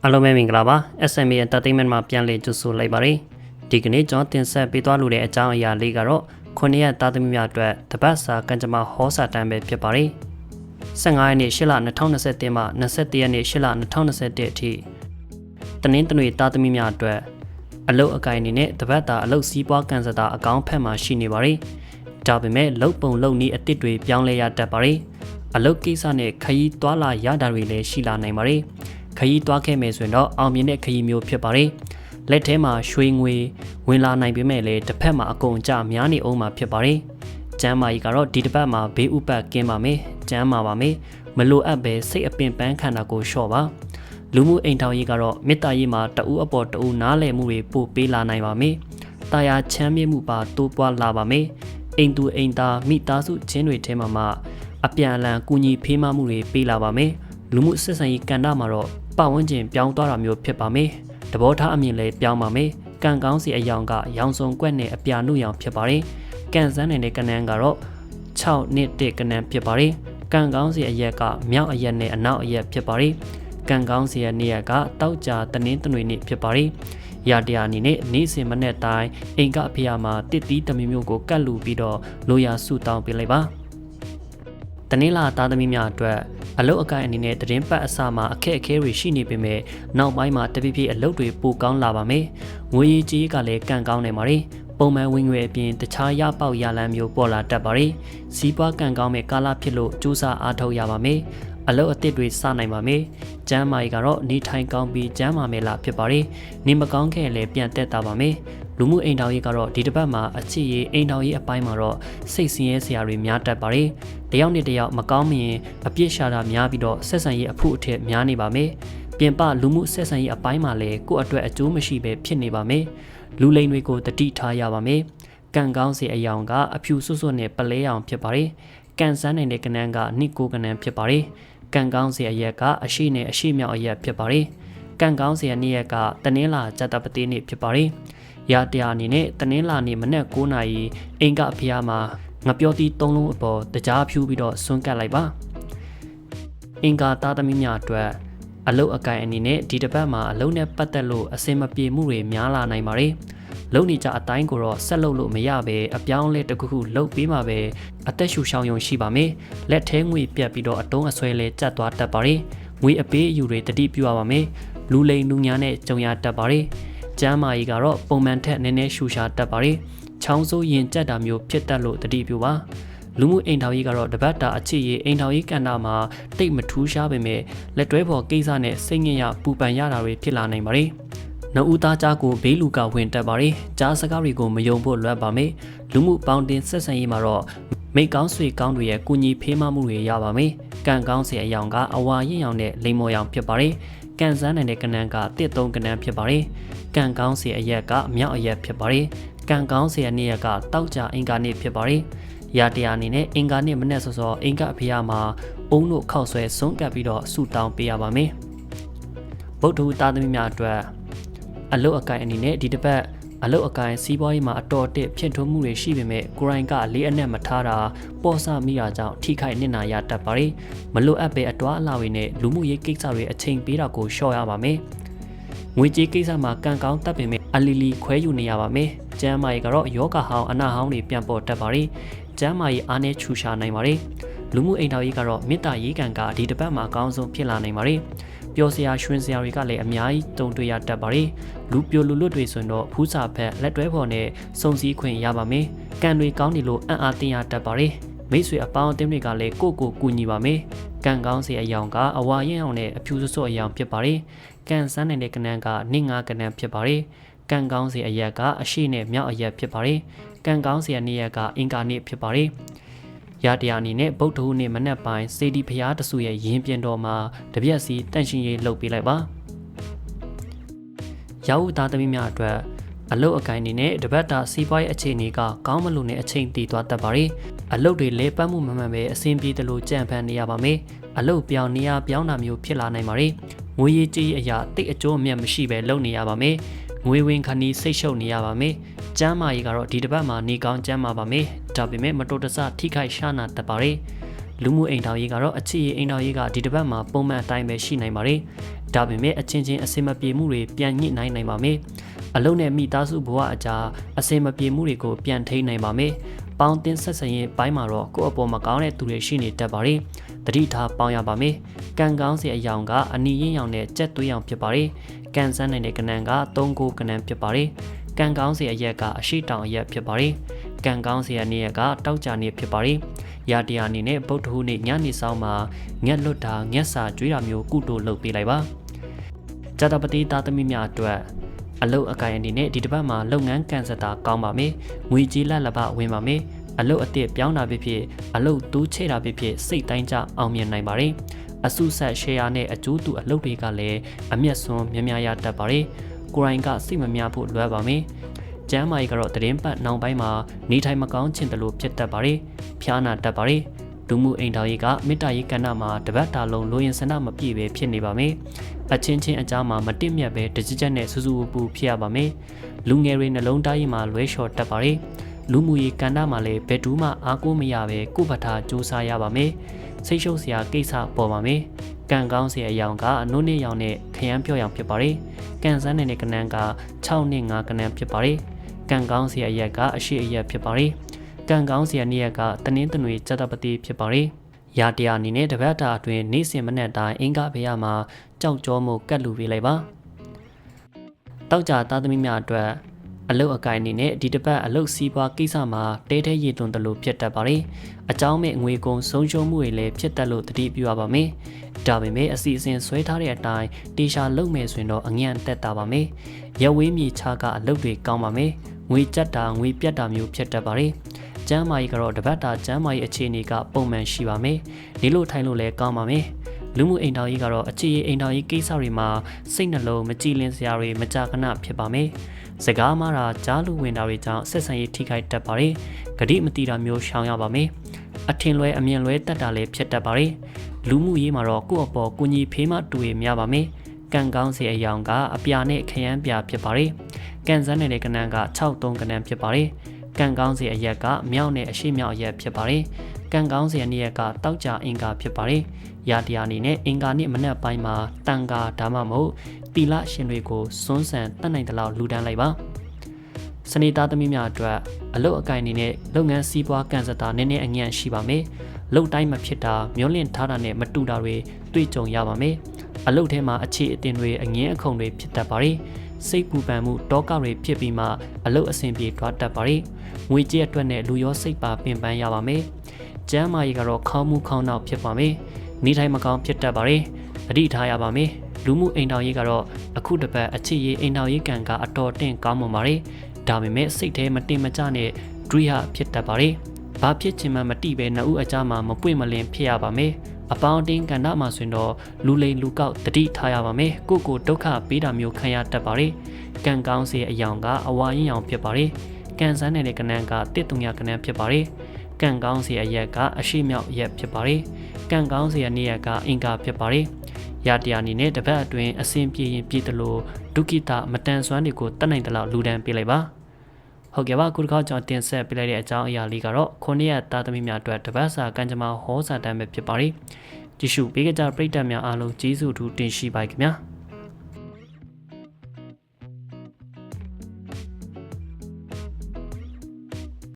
အားလုံးပဲမင်္ဂလာပါ SMA Entertainment မှာပြန်လည်ကြိုဆိုလိုက်ပါတယ်ဒီကနေ့ကျွန်တော်တင်ဆက်ပေးသွားလိုတဲ့အကြောင်းအရာလေးကတော့9ရက်သားသမီးများအတွက်တပတ်စာကံကြမ္မာဟောစာတမ်းပဲဖြစ်ပါတယ်15ရက်နေ့8လ2021မှ21ရက်နေ့8လ2021အထိတနင်္ဂနွေသားသမီးများအတွက်အလုတ်အကိုင်အနေနဲ့တပတ်တာအလုတ်စီးပွားကန်စတာအကောင့်ဖက်မှာရှိနေပါတယ်ဒါပေမဲ့လုတ်ပုံလုတ်နည်းအသစ်တွေပြောင်းလဲရတတ်ပါတယ်အလုတ်ကိစ္စနဲ့ခရီးသွားလာရတာတွေလည်းရှိလာနိုင်ပါတယ်ခရီးသွားခဲ့မယ်ဆိုရင်တော့အောင်မြင်တဲ့ခရီးမျိုးဖြစ်ပါတယ်လက်ထဲမှာရွှေငွေဝင်လာနိုင်ပေမဲ့လည်းတစ်ဖက်မှာအကုန်အကျများနေအောင်မှာဖြစ်ပါတယ်ကျမ်းမာရေးကတော့ဒီတစ်ပတ်မှာဘေးဥပတ်ကင်းပါမယ်ကျမ်းမာပါမယ်မလိုအပ်ပဲစိတ်အပင်ပန်းခံတာကိုလျှော့ပါလူမှုအိမ်ထောင်ရေးကတော့မေတ္တာရေးမှာတဦးအပေါ်တဦးနားလည်မှုတွေပို့ပေးလာနိုင်ပါမယ်တာယာချမ်းမြေ့မှုပါတိုးပွားလာပါမယ်အိမ်သူအိမ်သားမိသားစုချင်းတွေထဲမှာအပြန်အလှန်ကူညီဖေးမမှုတွေပေးလာပါမယ်လူမှုဆက်ဆံရေးကဏ္ဍမှာတော့ပတ်ဝန်းကျင်ပြောင်းသွားတာမျိုးဖြစ်ပါမယ်တဘောထားအမြင်လည်းပြောင်းပါမယ်ကံကောင်းစီအယောင်ကရောင်စုံကွက်နဲ့အပြာနုရောင်ဖြစ်ပါတယ်ကံစမ်းနေတဲ့ကဏ္ဍကတော့6နှစ်1ကဏ္ဍဖြစ်ပါတယ်ကံကောင်းစီအရက်ကမြောက်အရက်နဲ့အနောက်အရက်ဖြစ်ပါတယ်ကံကောင်းစီရဲ့နေရကတောက်ကြတနင်းတနွေနေ့ဖြစ်ပါတယ်ရတရားအနေနဲ့နေ့စဉ်မနေ့တိုင်းအိမ်ကအဖေမှာတစ်သီးတမီမျိုးကိုကတ်လူပြီးတော့လိုရာဆူတောင်းပေးလိုက်ပါတနင်္လာသားသမီးများအတွက်အလုတ်အကိုင်အနေနဲ့တရင်ပတ်အစမှာအခက်အခဲတွေရှိနေပေမဲ့နောက်ပိုင်းမှာတဖြည်းဖြည်းအလုတ်တွေပိုကောင်းလာပါမယ်ငွေရေးကြေးကလည်းကံကောင်းနေပါတယ်ပုံမှန်ဝင်ငွေအပြင်တခြားရပေါက်ရလမ်းမျိုးပေါ်လာတတ်ပါတယ်စီးပွားကံကောင်းမဲ့ကာလဖြစ်လို့ကြိုးစားအားထုတ်ရပါမယ်အလုတ်အသစ်တွေစနိုင်ပါမယ်ကျမ်းမာရေးကတော့နေထိုင်ကောင်းပြီးကျမ်းမာမယ်လားဖြစ်ပါတယ်နေမကောင်းခဲ့လည်းပြန်တက်တာပါမယ်လူမှုအိမ်ထောင်ရေးကတော့ဒီတစ်ပတ်မှာအချစ်ရေးအိမ်ထောင်ရေးအပိုင်းမှာတော့စိတ်ဆင်းရဲစရာတွေများတတ်ပါတယ်တယောက်နဲ့တယောက်မကောင်းမရင်အပြစ်ရှာတာများပြီးတော့ဆက်ဆံရေးအဖို့အထက်များနေပါမယ်ပြင်ပလူမှုဆက်ဆံရေးအပိုင်းမှာလည်းကိုယ့်အတွက်အကျိုးမရှိပဲဖြစ်နေပါမယ်လူလိမ်တွေကိုတတိထားရပါမယ်ကံကောင်းစီအယောင်ကအဖြူစွတ်စွတ်နဲ့ပလဲအောင်ဖြစ်ပါတယ်ကံစမ်းနိုင်တဲ့ကဏ္ဍကနှစ်ကိုကဏ္ဍဖြစ်ပါတယ်ကံကောင်းစီအရက်ကအရှိနဲ့အရှိမြောက်အရက်ဖြစ်ပါတယ်ကံကောင်းစီရဲ့နေ့ရက်ကတနင်္လာဇတပတိနေ့ဖြစ်ပါတယ်ရတရားအနေနဲ့တနင်္လာနေ့မနက်9:00နာရီအိမ်ကအဖေမှာငပြောသီး3လုံးအပေါ်တကြားဖြူပြီးတော့ဆွန့်ကပ်လိုက်ပါအင်္ဂါသားသမီးများအတွက်အလုတ်အကိုင်အနေနဲ့ဒီတစ်ပတ်မှာအလုတ်နဲ့ပတ်သက်လို့အစင်မပြေမှုတွေများလာနိုင်ပါတယ်လုံနေကြအတိုင်းကိုတော့ဆက်လုပ်လို့မရပဲအပြောင်းလဲတစ်ခုခုလုပ်ပြီးမှပဲအသက်ရှူရှောင်ရုံရှိပါမယ်လက်ထဲငွေပြတ်ပြီးတော့အတုံးအဆွဲလဲကျတ်သွားတတ်ပါတယ်ငွေအပေးအယူတွေတတိပြုရပါမယ်လူလိမ်လူညာနဲ့ကြုံရတတ်ပါတယ်ကျမ်းမာရေးကတော့ပုံမှန်ထက်နည်းနည်းရှူရှာတတ်ပါတယ်ချောင်းဆိုးရင်ကြက်တာမျိုးဖြစ်တတ်လို့တတိပြုပါလူမှုအိမ်ထောင်ရေးကတော့တပတ်တာအချစ်ရေးအိမ်ထောင်ရေးကဏ္ဍမှာတိတ်မထူးရှားပေမဲ့လက်တွဲဖော်ကိစ္စနဲ့စိတ်ငြိမ်ရပူပန်ရတာတွေဖြစ်လာနိုင်ပါတယ်နှုတ်ဦးသားကြားကိုဘေးလူကဝင်တက်ပါတယ်ကြားစကားတွေကိုမယုံဖို့လွတ်ပါမယ်လူမှုပေါင်းတင်ဆက်ဆံရေးမှာတော့မိတ်ကောင်းဆွေကောင်းတွေရဲ့ကုညီဖေးမမှုတွေရပါမယ်ကံကောင်းစီအယောင်ကအဝါရင်ရောင်နဲ့လိမ္မော်ရောင်ဖြစ်ပါတယ်ကံစမ်းနိုင်တဲ့ကဏ္ဍကတစ်သုံးကဏ္ဍဖြစ်ပါတယ်ကံကောင်းစီအရက်ကမြောက်အရက်ဖြစ်ပါတယ်ကံကောင်းစီအနည်းရက်ကတောက်ကြအင်္ဂါနေ့ဖြစ်ပါတယ်ရတရားအနေနဲ့အင်္ဂါနေ့မနေ့စောစောအင်္ဂါအဖေမှာအုံတို့ခောက်ဆွဲစွန့်ကပ်ပြီးတော့ဆူတောင်းပေးရပါမယ်ဗုဒ္ဓဟူသားသမီးများအတွက်အလုတ်အကိုင်အနေနဲ့ဒီတစ်ပတ်အလုတ်အကိုင်စီးပွားရေးမှာအတော်တစ်ဖြစ်ထွန်းမှုတွေရှိပေမဲ့ကိုရိုင်းကလေးအနက်မထားတာပေါ်ဆမိတာကြောင့်ထိခိုက်နစ်နာရတတ်ပါတယ်မလိုအပ်ပဲအတွားအလာတွေနဲ့လူမှုရေးကိစ္စတွေအချိန်ပေးတာကိုလျှော့ရပါမယ်ငွေကြေးကိစ္စမှာကံကောင်းတတ်ပေမဲ့အလီလီခွဲယူနေရပါမယ်ကျမ်းမာရေးကတော့ယောဂဟောင်းအနာဟောင်းတွေပြန်ပေါ်တတ်ပါတယ်ကျမ်းမာရေးအားနည်းချူရှာနိုင်ပါတယ်လူမှုအိမ်ထောင်ရေးကတော့မေတ္တာရေးကံကဒီတစ်ပတ်မှာအကောင်းဆုံးဖြစ်လာနိုင်ပါတယ်ပျော်စရာရွှင်စရာတွေကလည်းအများကြီးတုံတွေ့ရတတ်ပါတယ်လူပြိုလူလွတ်တွေဆိုရင်တော့ဖူးစာဖက်လက်တွဲဖော်နဲ့စုံစည်းခွင့်ရပါမယ်ကံတွေကောင်းနေလို့အံ့အားသင်ရတတ်ပါတယ်မိတ်ဆွေအပေါင်းအသင်းတွေကလည်းကိုကိုကူညီပါမယ်ကံကောင်းစီအယောင်ကအဝါရင်အောင်နဲ့အဖြူစွတ်စွတ်အယောင်ဖြစ်ပါတယ်ကံစမ်းနိုင်တဲ့ကဏ္ဍကနှစ်ငါးကဏ္ဍဖြစ်ပါတယ်ကံကောင်းစီအရက်ကအရှိနဲ့မြောက်အရက်ဖြစ်ပါတယ်ကံကောင်းစီအနည်းရက်ကအင်္ဂါနေ့ဖြစ်ပါတယ်ရတရားအနေနဲ့ဗုဒ္ဓဟူးနေ့မနက်ပိုင်းစေတီဖျားတဆူရဲ့ရင်ပြင်တော်မှာတပြက်စီတန့်ရှင်ရေးလုပ်ပေးလိုက်ပါရောက်ဦးသားသမီးများအတွက်အလုတ်အကိုင်အနေနဲ့တပတ်တာစီးပွားရေးအခြေအနေကကောင်းမလို့နဲ့အချိန်တည်သွားတတ်ပါတယ်အလုတ်တွေလဲပတ်မှုမမှန်ပဲအဆင်ပြေတယ်လို့ကြံဖန်နေရပါမယ်အလုတ်ပြောင်းနေရပြောင်းတာမျိုးဖြစ်လာနိုင်ပါတယ်ငွေရေးကြေးအရာတိတ်အကျိုးအမြတ်မရှိပဲလုပ်နေရပါမယ်ငွေဝင်ခဏီစိတ်ရှုပ်နေရပါမယ်ကျမ်းမာရေးကတော့ဒီတစ်ပတ်မှာနေကောင်းကျမ်းမာပါမယ်ဒါပေမဲ့မတော်တဆထိခိုက်ရှာနာတတ်ပါတယ် လူမှုအိမ်ထောင်ရေးကတော့အချစ်ရေးအိမ်ထောင်ရေးကဒီတစ်ပတ်မှာပုံမှန်အတိုင်းပဲရှိနိုင်ပါတယ်ဒါပေမဲ့အချင်းချင်းအစင်မပြေမှုတွေပြန်ညှိနှိုင်းနိုင်ပါမယ်အလုံးနဲ့မိသားစုဘဝအကြားအစင်မပြေမှုတွေကိုပြန်ထိန်းနိုင်ပါမယ်ပေါင်းတင်ဆက်ဆံရေးပိုင်းမှာတော့ကိုယ့်အပေါ်မကောင်းတဲ့သူတွေရှိနေတတ်ပါတယ်တတိထားပေါင်းရပါမယ်ကံကောင်းစီအယောင်ကအနီရင်ရောင်နဲ့ကြက်သွေးရောင်ဖြစ်ပါတယ်ကံစမ်းနိုင်တဲ့ကဏ္ဍက3ကိုကဏ္ဍဖြစ်ပါတယ်ကံကောင်းစီအရက်ကအရှိတောင်အရက်ဖြစ်ပါတယ်ကံကောင်းစီအနည်းရကတောက်ကြနေဖြစ်ပါတယ်ရာတရားအနေနဲ့ဗုဒ္ဓဟူးနေ့ညနေဆောင်မှာငက်လွတ်တာငက်စာကျွေးတာမျိုးကုသိုလ်လုပ်ပေးလိုက်ပါဇာတပတိသားသမီးများအတွက်အလုတ်အကိုင်အနေနဲ့ဒီတစ်ပတ်မှာလုပ်ငန်းကန်စတာကောင်းပါမယ်ငွေကြေးလက်လဘဝင်ပါမယ်အလုတ်အသစ်ပြောင်းတာဖြစ်အလုတ်တူးချဲ့တာဖြစ်စိတ်တိုင်းကြအောင်မြင်နိုင်ပါတယ်အစုဆက်ရှယ်ယာနဲ့အကျိုးတူအလုတ်တွေကလည်းအမျက်စွန်းများများရတတ်ပါတယ်ကိုရိုင်းကစိတ်မများဖို့လွယ်ပါမယ်ကျမ်းမာရေးကတော့သတင်းပတ်နောက်ပိုင်းမှာနေထိုင်မကောင်းခြင်းတလို့ဖြစ်တတ်ပါတယ်ဖျားနာတတ်ပါတယ်လူမှုအိမ်တော်ရေးကမေတ္တာရေးကဏ္ဍမှာတပတ်တာလုံးလိုရင်စနမပြည့်ပဲဖြစ်နေပါမယ်အချင်းချင်းအကြားမှာမတင့်မြတ်ပဲတကြကြနဲ့စူးစူပူဖြစ်ရပါမယ်လူငယ်တွေနှလုံးသားရေးမှာလွဲလျှော်တတ်ပါတယ်လူမှုရေးကဏ္ဍမှာလည်းဘယ်သူမှအားကိုးမရပဲကိုယ့်ဘာသာစူးစမ်းရပါမယ်စိတ်ရှုပ်စရာကိစ္စပေါ်ပါမယ်ကံကောင်းစရာအယောင်ကအနိုးနဲ့ရောင်နဲ့ခရမ်းပြော့ရောင်ဖြစ်ပါတယ်ကံစမ်းတဲ့ကဏ္ဍက6နဲ့5ကဏ္ဍဖြစ်ပါတယ်ကံကောင်းစရာအရက်ကအရှိအရက်ဖြစ်ပါတယ်ကံကောင်းစရာနေ့ရက်ကတနင်္ဂနွေဇတပတိဖြစ်ပါတယ်ရာတရားအနေနဲ့တပတ်တာအတွင်းနေ့စဉ်မနေ့တိုင်းအင်္ဂါဘေးမှာကြောက်ကြောမှုကတ်လူပေးလိုက်ပါတောက်ကြသားသမီးများအတွက်အလုတ်အကိုင်အနေနဲ့ဒီတစ်ပတ်အလုတ်စီးပွားကိစ္စမှာတဲထဲရည်သွန်တယ်လို့ဖြစ်တတ်ပါတယ်အကြောင်းမဲ့ငွေကုန်ဆုံးရှုံးမှုတွေလည်းဖြစ်တတ်လို့တတိပြုရပါမယ်ဒါပေမဲ့အစီအစဉ်ဆွဲထားတဲ့အတိုင်းတေချာလုပ်မယ်ဆိုရင်တော့အငြန့်တက်တာပါမယ်ရဝေးမြေချကအလုတ်တွေကောင်းပါမယ်ငွေကြက်တာငွေပြတ်တာမျိုးဖြစ်တတ်ပါတယ်ကျမ်းမာရေးကတော့တပတ်တာကျမ်းမာရေးအခြေအနေကပုံမှန်ရှိပါမယ်နေလို့ထိုင်လို့လည်းကောင်းပါမယ်လူမှုအိမ်တော်ကြီးကတော့အခြေအိမ်တော်ကြီးကိစ္စတွေမှာစိတ်နှလုံးမကြည်လင်စရာတွေမကြာခဏဖြစ်ပါမယ်စကားမှားတာကြားလူဝင်တာတွေကြောင့်ဆက်ဆံရေးထိခိုက်တတ်ပါတယ်ဂတိမတီတာမျိုးရှောင်ရပါမယ်အထင်လွဲအမြင်လွဲတတ်တာလည်းဖြစ်တတ်ပါတယ်လူမှုရေးမှာတော့ကိုယ့်အပေါ်ကိုကြီးဖေးမတူရများပါမယ်ကံကောင်းစေအယောင်ကအပြာနဲ့ခရမ်းပြဖြစ်ပါတယ်ကံစမ်းတဲ့ကဏ္ဍက6-3ကဏ္ဍဖြစ်ပါတယ်ကံကောင်းစေအရက်ကမြောက်နဲ့အရှိမြောက်အရက်ဖြစ်ပါတယ်ကံကောင်းစေအနည်းရက်ကတောက်ကြအင်္ဂါဖြစ်ပါတယ်ရာတရားအနေနဲ့အင်္ဂါနေ့မနက်ပိုင်းမှာတန်ကာဒါမှမဟုတ်တီလရှင်တွေကိုစွန်းဆန်တတ်နိုင်တဲ့လောက်လူဒန်းလိုက်ပါစနေသားသမီးများအတွက်အလုတ်အကိုင်အနေနဲ့လုပ်ငန်းစီးပွားကန်စတာနည်းနည်းအငြန့်ရှိပါမယ်လုပ်တိုင်းမဖြစ်တာမျောလင့်ထားတာနဲ့မတူတာတွေတွေ့ကြုံရပါမယ်အလုတ်ထဲမှာအခြေအတင်တွေအငင်းအခုံတွေဖြစ်တတ်ပါတယ်စိတ်ပူပန်မှုတောကတွေဖြစ်ပြီးမှအလုတ်အဆင်ပြေသွားတတ်ပါတယ်ငွေကြေးအတွက်နဲ့လူရောစိတ်ပါပင်ပန်းရပါမယ်ကျမ်းမာရေးကတော့ခေါင်းမူခေါင်းနောက်ဖြစ်ပါမယ်နေထိုင်မကောင်းဖြစ်တတ်ပါတယ်အဓိထားရပါမယ်လူမှုအိမ်တော်ရေးကတော့အခုတစ်ပတ်အခြေရေးအိမ်တော်ရေးကံကအတော်တင့်ကောင်းမွန်ပါတယ်ဒါပေမဲ့စိတ်ထဲမတင်မကျနဲ့ဒွိဟဖြစ်တတ်ပါတယ်ဘာဖြစ်ချင်မှမတိပဲနှစ်ဦးအကြားမှာမပွင့်မလင်းဖြစ်ရပါမယ်အပေါင်းအတင်းကဏ္ဍမှာဆိုရင်တော့လူလိမ်လူကောက်တတိထားရပါမယ်ကိုကိုဒုက္ခပေးတာမျိုးခံရတတ်ပါတယ်ကံကောင်းစေအယောင်ကအဝါရင်ရောင်ဖြစ်ပါတယ်ကံစမ်းတဲ့ကဏ္ဍကတစ်တုံရကဏ္ဍဖြစ်ပါတယ်ကံကောင်းစေအရက်ကအရှိမြောက်ရက်ဖြစ်ပါတယ်ကံကောင်းစေအနည်းရက်ကအင်္ဂါဖြစ်ပါတယ်ရာတရားအနေနဲ့တပတ်အတွင်းအစဉ်ပြေရင်ပြည့်တယ်လို့ဒုက္ခိတမတန်ဆွမ်းတွေကိုတတ်နိုင်တယ်လို့လူဒန်းပေးလိုက်ပါဟုတ်ကဲ့ပါခုတစ်ခါကျွန်တော်တင်ဆက်ပေးလိုက်တဲ့အကြောင်းအရာလေးကတော့9ရက်သားသမီးများအတွက်တပတ်စာကံကြမ္မာဟောစာတမ်းပဲဖြစ်ပါတယ်ကြည့်ရှုပေးကြတဲ့ပရိသတ်များအားလုံးကျေးဇူးထူးတင်ရှိပါခင်ဗျာ